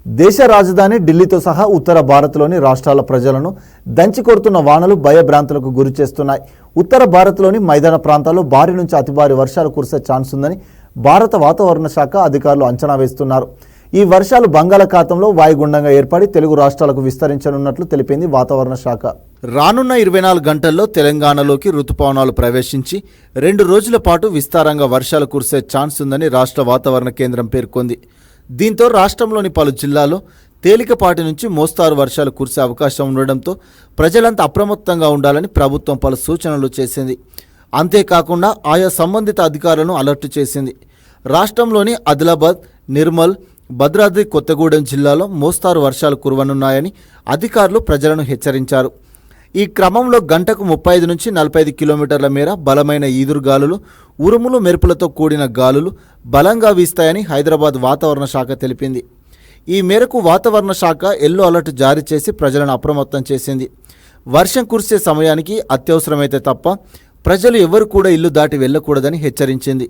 దేశ రాజధాని ఢిల్లీతో సహా ఉత్తర భారత్లోని రాష్ట్రాల ప్రజలను దంచికొడుతున్న వానలు భయభ్రాంతులకు గురి చేస్తున్నాయి. ఉత్తర భారత్లోని మైదాన ప్రాంతాల్లో భారీ నుంచి అతి భారీ వర్షాలు కురిసే ఛాన్స్ ఉందని భారత వాతావరణ శాఖ అధికారులు అంచనా వేస్తున్నారు. ఈ వర్షాలు బంగాళాఖాతంలో వాయుగుండంగా ఏర్పడి తెలుగు రాష్ట్రాలకు విస్తరించనున్నట్లు తెలిపింది వాతావరణ శాఖ. రానున్న 24 గంటల్లో తెలంగాణలోకి రుతుపవనాలు ప్రవేశించి 2 రోజుల పాటు విస్తారంగా వర్షాలు కురిసే ఛాన్స్ ఉందని రాష్ట్ర వాతావరణ కేంద్రం పేర్కొంది. దీంతో రాష్ట్రంలోని పలు జిల్లాల్లో తేలికపాటి నుంచి మోస్తారు వర్షాలు కురిసే అవకాశం ఉండడంతో ప్రజలంతా అప్రమత్తంగా ఉండాలని ప్రభుత్వం పలు సూచనలు చేసింది. అంతేకాకుండా ఆయా సంబంధిత అధికారులను అలర్ట్ చేసింది. రాష్ట్రంలోని ఆదిలాబాద్, నిర్మల్, భద్రాద్రి కొత్తగూడెం జిల్లాలో మోస్తారు వర్షాలు కురవనున్నాయని అధికారులు ప్రజలను హెచ్చరించారు. ఈ క్రమంలో గంటకు 35 నుంచి 45 కిలోమీటర్ల మేర బలమైన ఈదురుగాలులు, ఉరుములు మెరుపులతో కూడిన గాలులు బలంగా వీస్తాయని హైదరాబాద్ వాతావరణ శాఖ తెలిపింది. ఈ మేరకు వాతావరణ శాఖ ఎల్లో అలర్ట్ జారీ చేసి ప్రజలను అప్రమత్తం చేసింది. వర్షం కురిసే సమయానికి అత్యవసరమైతే తప్ప ప్రజలు ఎవరు కూడా ఇల్లు దాటి వెళ్లకూడదని హెచ్చరించింది.